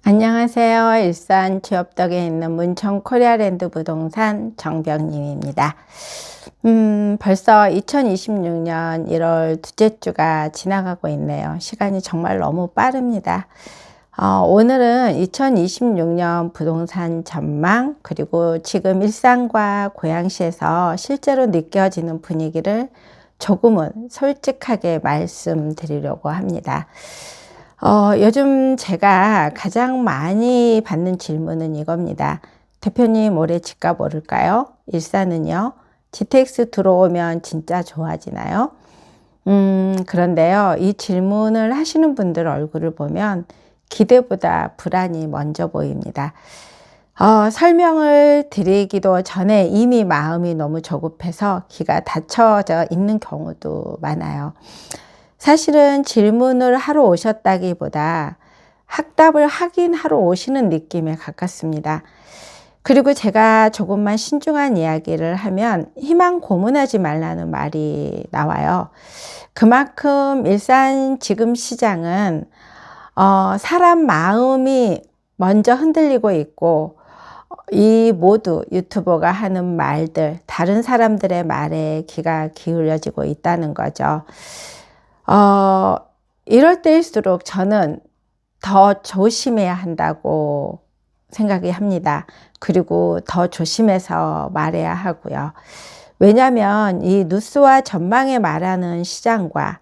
안녕하세요. 일산 취업덕에 있는 문천 코리아랜드 부동산 정병님입니다. 벌써 2026년 1월 둘째 주가 지나가고 있네요. 시간이 정말 너무 빠릅니다. 오늘은 2026년 부동산 전망, 그리고 지금 일산과 고양시에서 실제로 느껴지는 분위기를 조금은 솔직하게 말씀드리려고 합니다. 요즘 제가 가장 많이 받는 질문은 이겁니다. 대표님, 올해 집값 오를까요? 일산은요? GTX 들어오면 진짜 좋아지나요? 그런데요, 이 질문을 하시는 분들 얼굴을 보면 기대보다 불안이 먼저 보입니다. 설명을 드리기도 전에 이미 마음이 너무 조급해서 기가 닫혀져 있는 경우도 많아요. 사실은 질문을 하러 오셨다기보다 확답을 확인하러 오시는 느낌에 가깝습니다. 그리고 제가 조금만 신중한 이야기를 하면 희망 고문하지 말라는 말이 나와요. 그만큼 일산 지금 시장은 사람 마음이 먼저 흔들리고 있고, 이 모두 유튜버가 하는 말들, 다른 사람들의 말에 귀가 기울여지고 있다는 거죠. 이럴 때일수록 저는 더 조심해야 한다고 생각이 합니다. 그리고 더 조심해서 말해야 하고요. 왜냐하면 이 뉴스와 전망에 말하는 시장과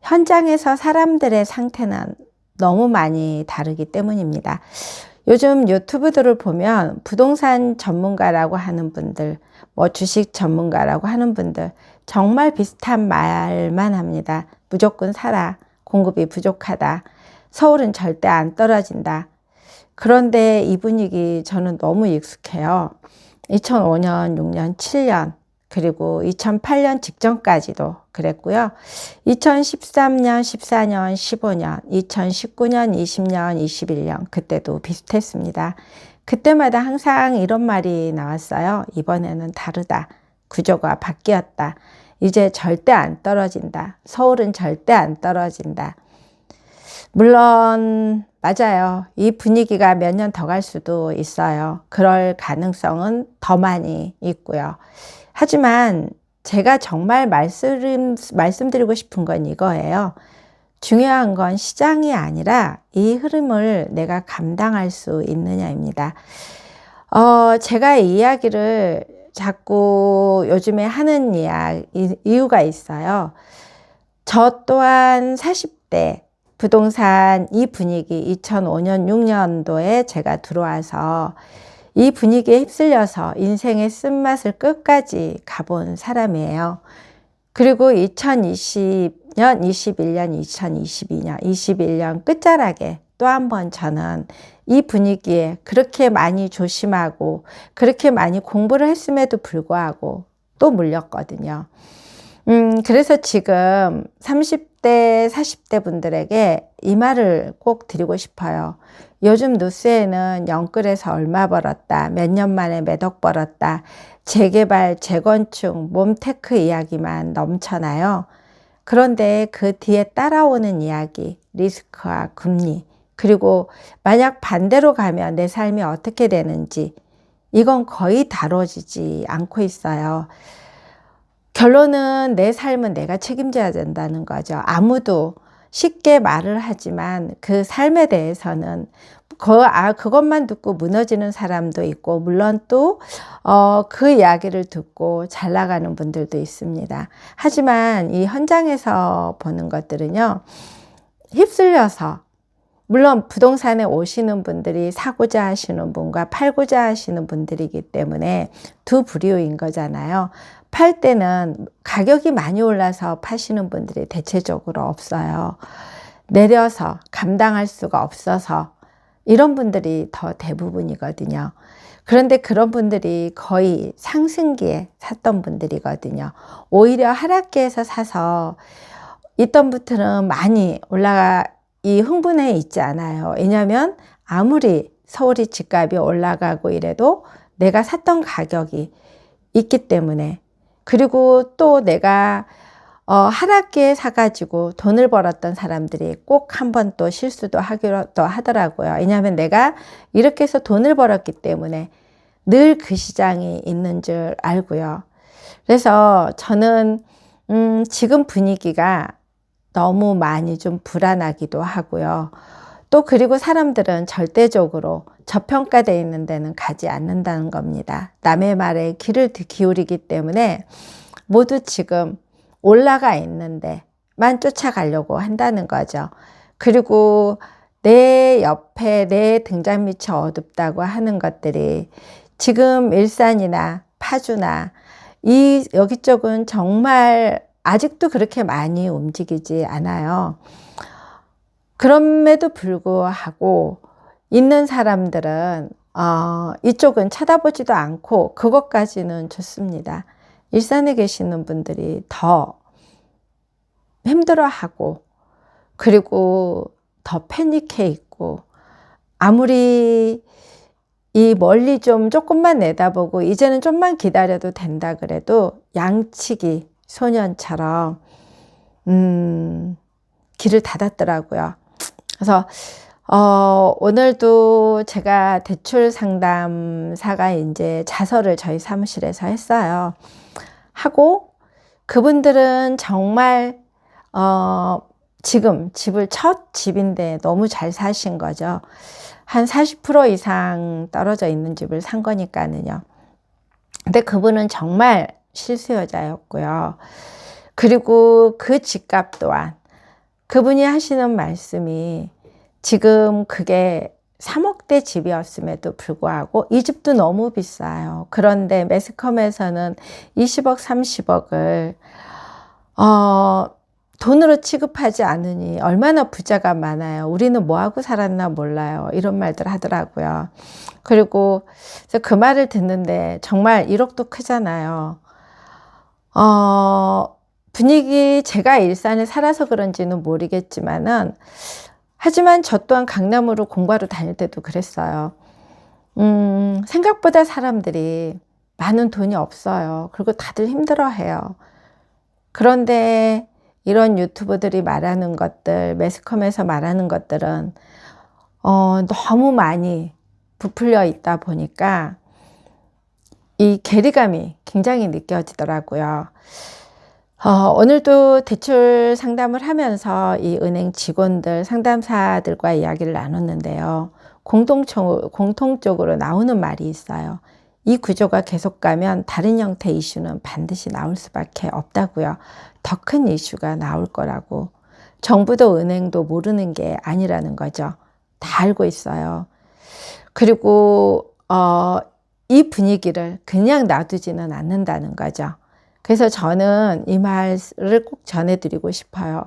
현장에서 사람들의 상태는 너무 많이 다르기 때문입니다. 요즘 유튜브들을 보면 부동산 전문가라고 하는 분들, 주식 전문가라고 하는 분들 정말 비슷한 말만 합니다. 무조건 사라. 공급이 부족하다. 서울은 절대 안 떨어진다. 그런데 이 분위기 저는 너무 익숙해요. 2005년, 6년, 7년, 그리고 2008년 직전까지도 그랬고요. 2013년, 14년, 15년, 2019년, 20년, 21년 그때도 비슷했습니다. 그때마다 항상 이런 말이 나왔어요. 이번에는 다르다. 구조가 바뀌었다. 이제 절대 안 떨어진다. 서울은 절대 안 떨어진다. 물론 맞아요. 이 분위기가 몇 년 더 갈 수도 있어요. 그럴 가능성은 더 많이 있고요. 하지만 제가 정말 말씀드리고 싶은 건 이거예요. 중요한 건 시장이 아니라 이 흐름을 내가 감당할 수 있느냐입니다. 제가 이 이야기를 자꾸 요즘에 하는 이유가 있어요. 저 또한 40대 부동산 이 분위기 2005년 6년도에 제가 들어와서 이 분위기에 휩쓸려서 인생의 쓴맛을 끝까지 가본 사람이에요. 그리고 2020년, 21년, 2022년, 21년 끝자락에 또 한 번 저는 이 분위기에 그렇게 많이 조심하고 그렇게 많이 공부를 했음에도 불구하고 또 물렸거든요. 그래서 지금 30대, 40대 분들에게 이 말을 꼭 드리고 싶어요. 요즘 뉴스에는 영끌에서 얼마 벌었다, 몇 년 만에 몇 억 벌었다, 재개발, 재건축, 몸테크 이야기만 넘쳐나요. 그런데 그 뒤에 따라오는 이야기, 리스크와 금리, 그리고 만약 반대로 가면 내 삶이 어떻게 되는지, 이건 거의 다뤄지지 않고 있어요. 결론은 내 삶은 내가 책임져야 된다는 거죠. 아무도 쉽게 말을 하지만 그 삶에 대해서는 그것만 듣고 무너지는 사람도 있고, 물론 또 그 이야기를 듣고 잘 나가는 분들도 있습니다. 하지만 이 현장에서 보는 것들은요, 휩쓸려서, 물론 부동산에 오시는 분들이 사고자 하시는 분과 팔고자 하시는 분들이기 때문에 두 부류인 거잖아요. 팔 때는 가격이 많이 올라서 파시는 분들이 대체적으로 없어요. 내려서 감당할 수가 없어서 이런 분들이 더 대부분이거든요. 그런데 그런 분들이 거의 상승기에 샀던 분들이거든요. 오히려 하락기에서 사서 있던 분들은 많이 이 흥분해 있지 않아요. 왜냐하면 아무리 서울이 집값이 올라가고 이래도 내가 샀던 가격이 있기 때문에, 그리고 또 내가 한 학기에 사가지고 돈을 벌었던 사람들이 꼭 한 번 또 실수도 하기로 또 하더라고요. 왜냐하면 내가 이렇게 해서 돈을 벌었기 때문에 늘 그 시장이 있는 줄 알고요. 그래서 저는 지금 분위기가 너무 많이 좀 불안하기도 하고요. 또 그리고 사람들은 절대적으로 저평가되어 있는 데는 가지 않는다는 겁니다. 남의 말에 귀를 기울이기 때문에 모두 지금 올라가 있는데만 쫓아가려고 한다는 거죠. 그리고 내 옆에 내 등잔 밑이 어둡다고 하는 것들이 지금 일산이나 파주나 여기 쪽은 정말 아직도 그렇게 많이 움직이지 않아요. 그럼에도 불구하고 있는 사람들은 이쪽은 쳐다보지도 않고 그것까지는 좋습니다. 일산에 계시는 분들이 더 힘들어하고 그리고 더 패닉해 있고 아무리 이 멀리 좀 조금만 내다보고 이제는 좀만 기다려도 된다 그래도 양치기 소년처럼 길을 닫았더라고요. 그래서 오늘도 제가 대출 상담사가 이제 자서를 저희 사무실에서 했어요. 하고 그분들은 정말 지금 집을 첫 집인데 너무 잘 사신 거죠. 한 40% 이상 떨어져 있는 집을 산 거니까는요. 근데 그분은 정말 실수요자였고요. 그리고 그 집값 또한 그분이 하시는 말씀이 지금 그게 3억대 집이었음에도 불구하고 이 집도 너무 비싸요. 그런데 매스컴에서는 20억, 30억을 돈으로 취급하지 않으니 얼마나 부자가 많아요. 우리는 뭐하고 살았나 몰라요. 이런 말들 하더라고요. 그리고 그 말을 듣는데 정말 1억도 크잖아요. 분위기 제가 일산에 살아서 그런지는 모르겠지만은 하지만 저 또한 강남으로 공부하러 다닐 때도 그랬어요. 생각보다 사람들이 많은 돈이 없어요. 그리고 다들 힘들어해요. 그런데 이런 유튜브들이 말하는 것들, 매스컴에서 말하는 것들은 너무 많이 부풀려 있다 보니까 이 괴리감이 굉장히 느껴지더라고요. 오늘도 대출 상담을 하면서 이 은행 직원들, 상담사들과 이야기를 나눴는데요. 공통적으로 나오는 말이 있어요. 이 구조가 계속 가면 다른 형태의 이슈는 반드시 나올 수밖에 없다고요. 더 큰 이슈가 나올 거라고. 정부도 은행도 모르는 게 아니라는 거죠. 다 알고 있어요. 그리고 이 분위기를 그냥 놔두지는 않는다는 거죠. 그래서 저는 이 말을 꼭 전해드리고 싶어요.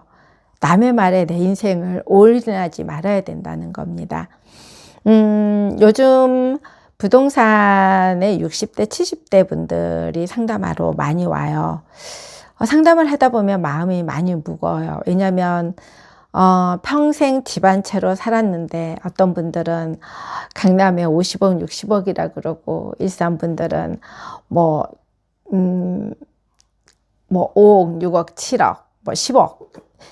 남의 말에 내 인생을 올인하지 말아야 된다는 겁니다. 요즘 부동산에 60대, 70대 분들이 상담하러 많이 와요. 상담을 하다 보면 마음이 많이 무거워요. 왜냐하면 평생 집 한 채로 살았는데 어떤 분들은 강남에 50억, 60억이라 그러고 일산 분들은 뭐 5억, 6억, 7억, 10억.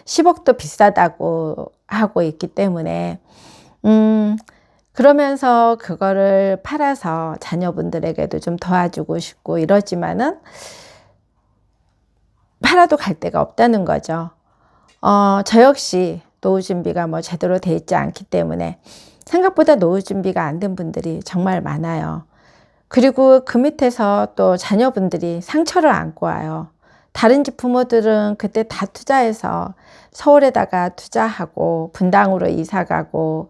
10억도 비싸다고 하고 있기 때문에 그러면서 그거를 팔아서 자녀분들에게도 좀 도와주고 싶고 이러지만은 팔아도 갈 데가 없다는 거죠. 저 역시 노후 준비가 제대로 돼 있지 않기 때문에 생각보다 노후 준비가 안 된 분들이 정말 많아요. 그리고 그 밑에서 또 자녀분들이 상처를 안고 와요. 다른 집 부모들은 그때 다 투자해서 서울에다가 투자하고 분당으로 이사가고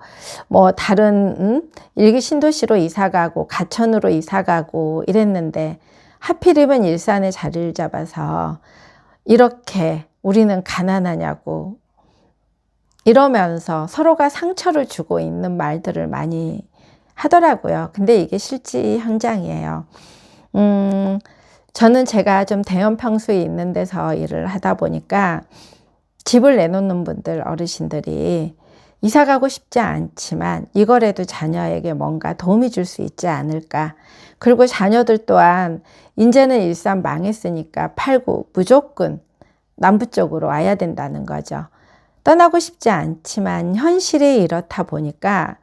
다른 일기 신도시로 이사가고 가천으로 이사가고 이랬는데 하필이면 일산에 자리를 잡아서 이렇게 우리는 가난하냐고 이러면서 서로가 상처를 주고 있는 말들을 많이 하더라고요. 근데 이게 실제 현장이에요. 저는 제가 좀 대형 평수에 있는 데서 일을 하다 보니까 집을 내놓는 분들, 어르신들이 이사 가고 싶지 않지만 이거라도 자녀에게 뭔가 도움이 줄 수 있지 않을까. 그리고 자녀들 또한 이제는 일산 망했으니까 팔고 무조건 남부 쪽으로 와야 된다는 거죠. 떠나고 싶지 않지만 현실이 이렇다 보니까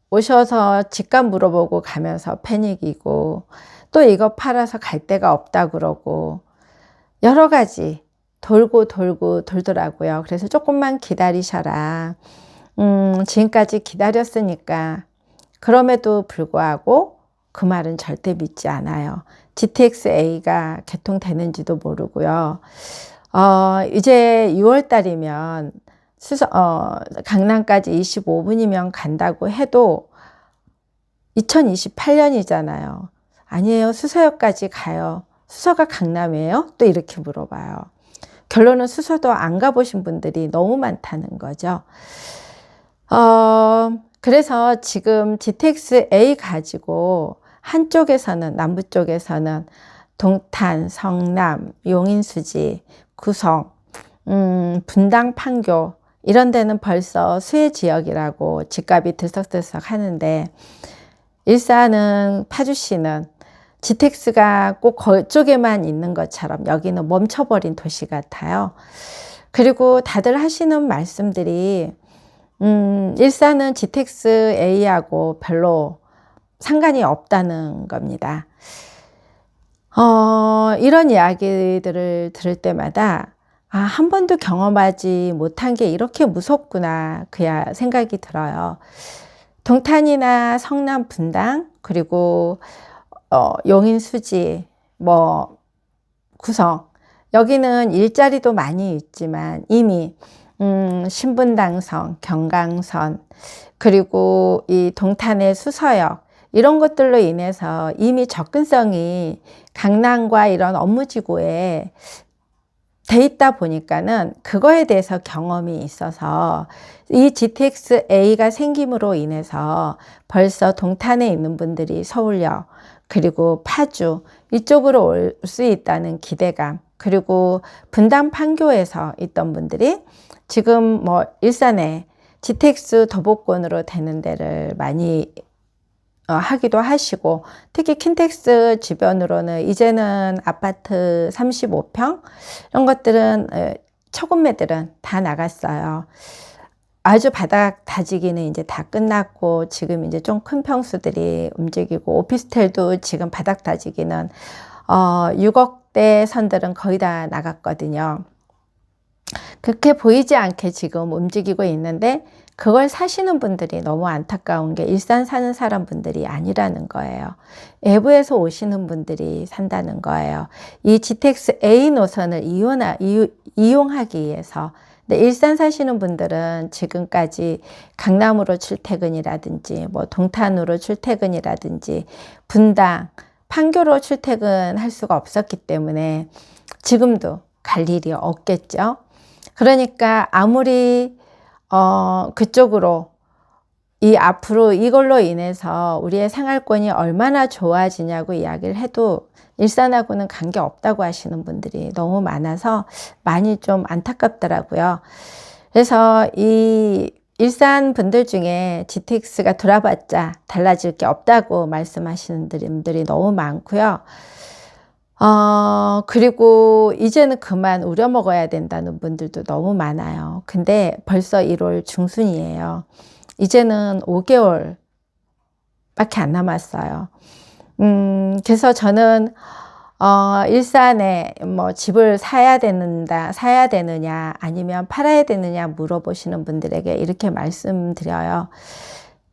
오셔서 집값 물어보고 가면서 패닉이고, 또 이거 팔아서 갈 데가 없다 그러고, 여러 가지 돌고 돌더라고요. 그래서 조금만 기다리셔라. 지금까지 기다렸으니까. 그럼에도 불구하고 그 말은 절대 믿지 않아요. GTX-A가 개통되는지도 모르고요. 이제 6월 달이면 강남까지 25분이면 간다고 해도 2028년이잖아요. 아니에요. 수서역까지 가요. 수서가 강남이에요? 또 이렇게 물어봐요. 결론은 수서도 안 가보신 분들이 너무 많다는 거죠. 그래서 지금 GTX-A 가지고 한쪽에서는, 남부 쪽에서는 동탄, 성남, 용인수지, 구성, 분당, 판교 이런 데는 벌써 수혜 지역이라고 집값이 들썩들썩 하는데, 일산은, 파주시는 GTX가 꼭 그쪽에만 있는 것처럼 여기는 멈춰버린 도시 같아요. 그리고 다들 하시는 말씀들이 일산은 GTX-A하고 별로 상관이 없다는 겁니다. 이런 이야기들을 들을 때마다 한 번도 경험하지 못한 게 이렇게 무섭구나 그야 생각이 들어요. 동탄이나 성남, 분당, 그리고 용인, 수지, 구성, 여기는 일자리도 많이 있지만 이미 신분당선, 경강선, 그리고 이 동탄의 수서역 이런 것들로 인해서 이미 접근성이 강남과 이런 업무지구에 돼 있다 보니까는 그거에 대해서 경험이 있어서 이 GTX-A가 생김으로 인해서 벌써 동탄에 있는 분들이 서울역 그리고 파주 이쪽으로 올 수 있다는 기대감, 그리고 분당 판교에서 있던 분들이 지금 일산에 GTX 도보권으로 되는 데를 많이 하기도 하시고, 특히 킨텍스 주변으로는 이제는 아파트 35평 이런 것들은 초급매들은 다 나갔어요. 아주 바닥 다지기는 이제 다 끝났고 지금 이제 좀 큰 평수들이 움직이고, 오피스텔도 지금 바닥 다지기는 6억대 선들은 거의 다 나갔거든요. 그렇게 보이지 않게 지금 움직이고 있는데, 그걸 사시는 분들이 너무 안타까운 게 일산 사는 사람분들이 아니라는 거예요. 외부에서 오시는 분들이 산다는 거예요. 이 GTX-A 노선을 이용하기 위해서. 근데 일산 사시는 분들은 지금까지 강남으로 출퇴근이라든지 동탄으로 출퇴근이라든지 분당, 판교로 출퇴근할 수가 없었기 때문에 지금도 갈 일이 없겠죠. 그러니까 아무리 그쪽으로 앞으로 이걸로 인해서 우리의 생활권이 얼마나 좋아지냐고 이야기를 해도 일산하고는 관계 없다고 하시는 분들이 너무 많아서 많이 좀 안타깝더라고요. 그래서 이 일산 분들 중에 GTX가 돌아봤자 달라질 게 없다고 말씀하시는 분들이 너무 많고요. 그리고 이제는 그만 우려 먹어야 된다는 분들도 너무 많아요. 근데 벌써 1월 중순이에요. 이제는 5개월 밖에 안 남았어요. 그래서 저는 일산에 집을 사야 되느냐 아니면 팔아야 되느냐 물어보시는 분들에게 이렇게 말씀드려요.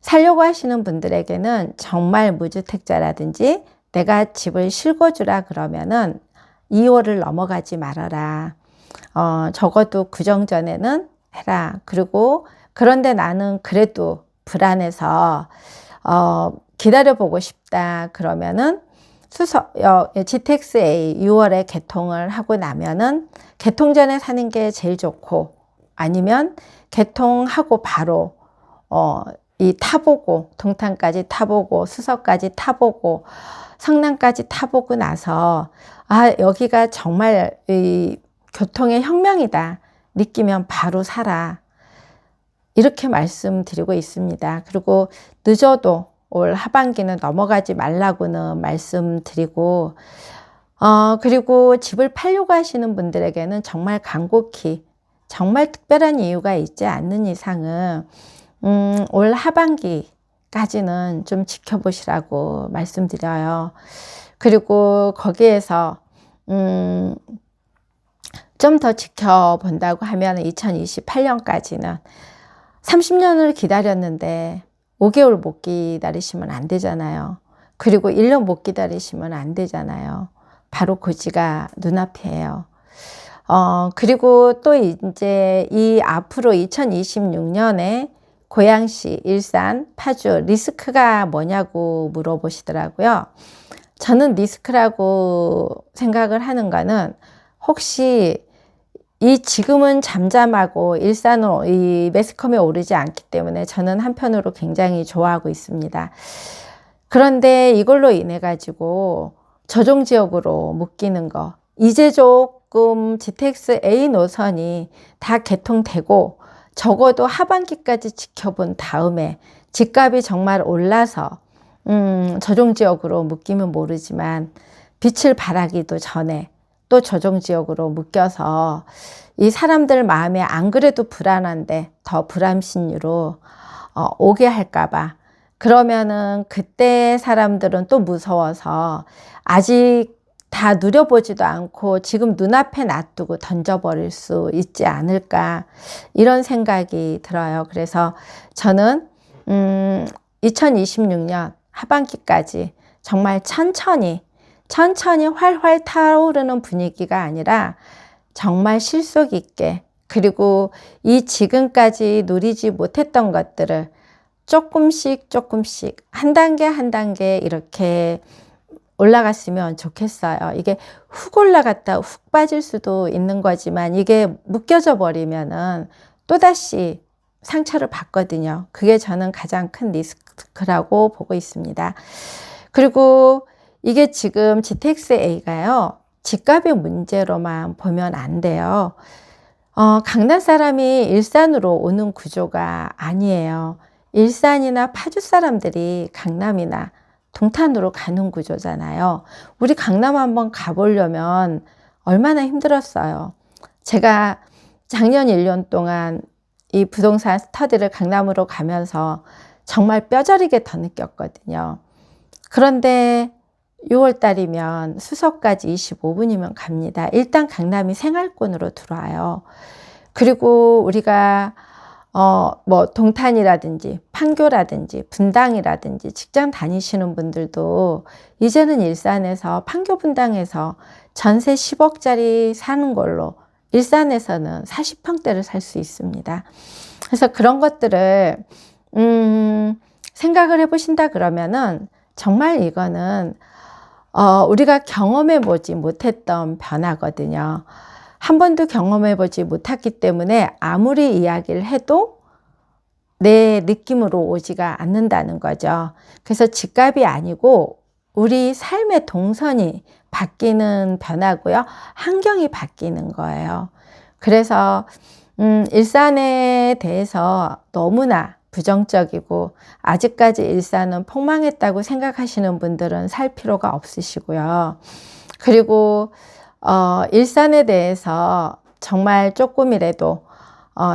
살려고 하시는 분들에게는 정말 무주택자라든지 내가 집을 실거주라 그러면은 2월을 넘어가지 말아라. 적어도 구정전에는 해라. 그리고 그런데 나는 그래도 불안해서 기다려보고 싶다 그러면은 GTX-A 6월에 개통을 하고 나면은 개통 전에 사는 게 제일 좋고, 아니면 개통하고 바로 타보고 동탄까지 타보고 수서까지 타보고 성남까지 타보고 나서 여기가 정말 이 교통의 혁명이다 느끼면 바로 사라, 이렇게 말씀드리고 있습니다. 그리고 늦어도 올 하반기는 넘어가지 말라고는 말씀드리고, 그리고 집을 팔려고 하시는 분들에게는 정말 간곡히 정말 특별한 이유가 있지 않는 이상은 올 하반기까지는 좀 지켜보시라고 말씀드려요. 그리고 거기에서 좀 더 지켜본다고 하면 2028년까지는 30년을 기다렸는데 5개월 못 기다리시면 안 되잖아요. 그리고 1년 못 기다리시면 안 되잖아요. 바로 고지가 눈앞이에요. 그리고 또 이제 이 앞으로 2026년에 고양시, 일산, 파주 리스크가 뭐냐고 물어보시더라고요. 저는 리스크라고 생각을 하는 거는 혹시 이 지금은 잠잠하고 일산은 이 매스컴에 오르지 않기 때문에 저는 한편으로 굉장히 좋아하고 있습니다. 그런데 이걸로 인해 가지고 조정지역으로 묶이는 거, 이제 조금 GTX A 노선이 다 개통되고 적어도 하반기까지 지켜본 다음에 집값이 정말 올라서 조정지역으로 묶이면 모르지만 빛을 발하기도 전에 또 조정지역으로 묶여서 이 사람들 마음에 안 그래도 불안한데 더 불안심으로 오게 할까봐, 그러면은 그때 사람들은 또 무서워서 아직 다 누려보지도 않고 지금 눈앞에 놔두고 던져버릴 수 있지 않을까, 이런 생각이 들어요. 그래서 저는 2026년 하반기까지 정말 천천히 활활 타오르는 분위기가 아니라 정말 실속 있게, 그리고 이 지금까지 누리지 못했던 것들을 조금씩 한 단계 이렇게 올라갔으면 좋겠어요. 이게 훅 올라갔다 훅 빠질 수도 있는 거지만 이게 묶여져 버리면은 또다시 상처를 받거든요. 그게 저는 가장 큰 리스크라고 보고 있습니다. 그리고 이게 지금 GTX-A가요, 집값의 문제로만 보면 안 돼요. 강남 사람이 일산으로 오는 구조가 아니에요. 일산이나 파주 사람들이 강남이나 동탄으로 가는 구조잖아요. 우리 강남 한번 가보려면 얼마나 힘들었어요. 제가 작년 1년 동안 이 부동산 스터디를 강남으로 가면서 정말 뼈저리게 더 느꼈거든요. 그런데 6월 달이면 수서까지 25분이면 갑니다. 일단 강남이 생활권으로 들어와요. 그리고 우리가 뭐 동탄이라든지 판교라든지 분당이라든지 직장 다니시는 분들도 이제는 일산에서 판교 분당에서 전세 10억짜리 사는 걸로 일산에서는 40평대를 살 수 있습니다. 그래서 그런 것들을 생각을 해보신다 그러면은 정말 이거는 우리가 경험해 보지 못했던 변화거든요. 한 번도 경험해 보지 못했기 때문에 아무리 이야기를 해도 내 느낌으로 오지가 않는다는 거죠. 그래서 집값이 아니고 우리 삶의 동선이 바뀌는 변화고요. 환경이 바뀌는 거예요. 그래서 일산에 대해서 너무나 부정적이고 아직까지 일산은 폭망했다고 생각하시는 분들은 살 필요가 없으시고요. 그리고 일산에 대해서 정말 조금이라도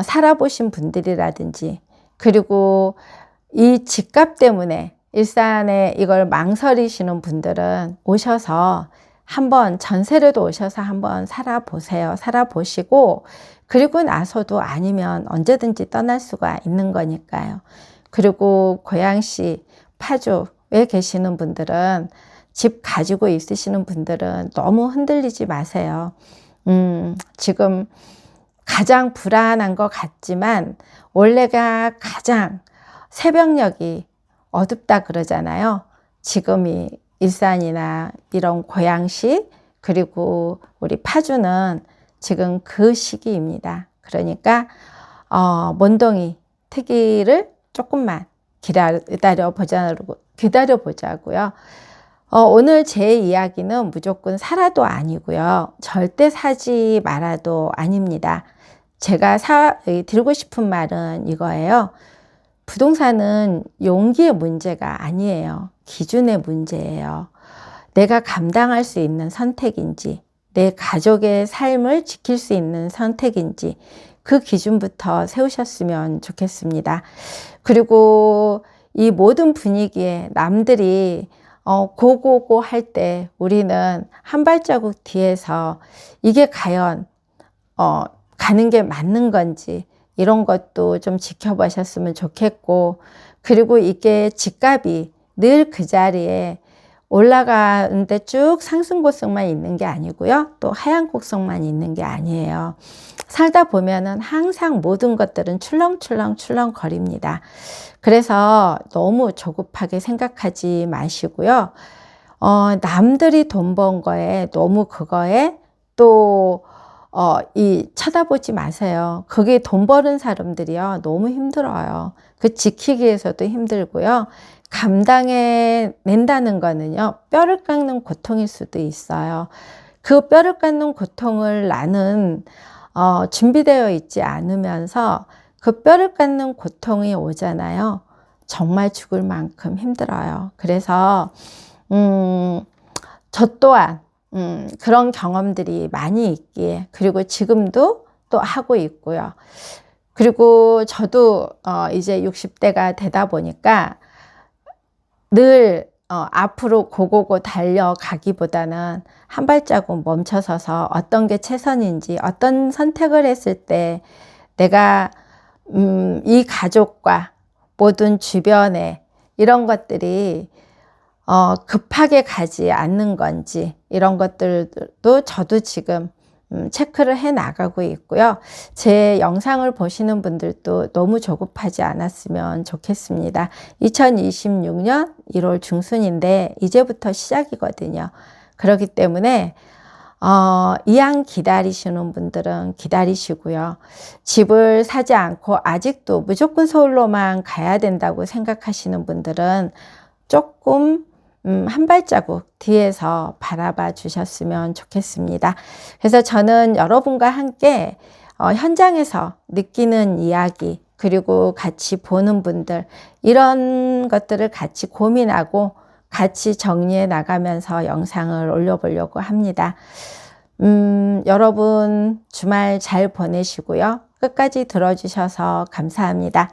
살아보신 분들이라든지, 그리고 이 집값 때문에 일산에 이걸 망설이시는 분들은 오셔서 한번 전세로도 오셔서 한번 살아보세요. 살아보시고 그리고 나서도 아니면 언제든지 떠날 수가 있는 거니까요. 그리고 고양시, 파주에 계시는 분들은, 집 가지고 있으시는 분들은 너무 흔들리지 마세요. 지금 가장 불안한 것 같지만 원래가 가장 새벽녘이 어둡다 그러잖아요. 지금이 일산이나 이런 고양시 그리고 우리 파주는 지금 그 시기입니다. 그러니까 몬동이 트기를 조금만 기다려보자고요. 오늘 제 이야기는 무조건 사라도 아니고요. 절대 사지 말아도 아닙니다. 제가 드리고 싶은 말은 이거예요. 부동산은 용기의 문제가 아니에요. 기준의 문제예요. 내가 감당할 수 있는 선택인지, 내 가족의 삶을 지킬 수 있는 선택인지 그 기준부터 세우셨으면 좋겠습니다. 그리고 이 모든 분위기에 남들이 고고고 할 때 우리는 한 발자국 뒤에서 이게 과연 가는 게 맞는 건지 이런 것도 좀 지켜보셨으면 좋겠고, 그리고 이게 집값이 늘 그 자리에 올라가는데 쭉 상승 곡선만 있는 게 아니고요. 또 하향 곡선만 있는 게 아니에요. 살다 보면은 항상 모든 것들은 출렁출렁 거립니다. 그래서 너무 조급하게 생각하지 마시고요. 남들이 돈 번 거에 너무 그거에 또 쳐다보지 마세요. 그게 돈 버는 사람들이요. 너무 힘들어요. 그 지키기 위해서도 힘들고요. 감당해 낸다는 거는요. 뼈를 깎는 고통일 수도 있어요. 그 뼈를 깎는 고통을 나는 준비되어 있지 않으면서 그 뼈를 깎는 고통이 오잖아요. 정말 죽을 만큼 힘들어요. 그래서 저 또한 그런 경험들이 많이 있기에, 그리고 지금도 또 하고 있고요. 그리고 저도 이제 60대가 되다 보니까 늘 앞으로 고고고 달려가기보다는 한 발자국 멈춰서서 어떤 게 최선인지, 어떤 선택을 했을 때 내가 이 가족과 모든 주변에 이런 것들이 급하게 가지 않는 건지 이런 것들도 저도 지금 체크를 해 나가고 있고요. 제 영상을 보시는 분들도 너무 조급하지 않았으면 좋겠습니다. 2026년 1월 중순인데 이제부터 시작이거든요. 그렇기 때문에 이왕 기다리시는 분들은 기다리시고요. 집을 사지 않고 아직도 무조건 서울로만 가야 된다고 생각하시는 분들은 조금 한 발자국 뒤에서 바라봐 주셨으면 좋겠습니다. 그래서 저는 여러분과 함께 현장에서 느끼는 이야기, 그리고 같이 보는 분들, 이런 것들을 같이 고민하고 같이 정리해 나가면서 영상을 올려보려고 합니다. 여러분 주말 잘 보내시고요. 끝까지 들어주셔서 감사합니다.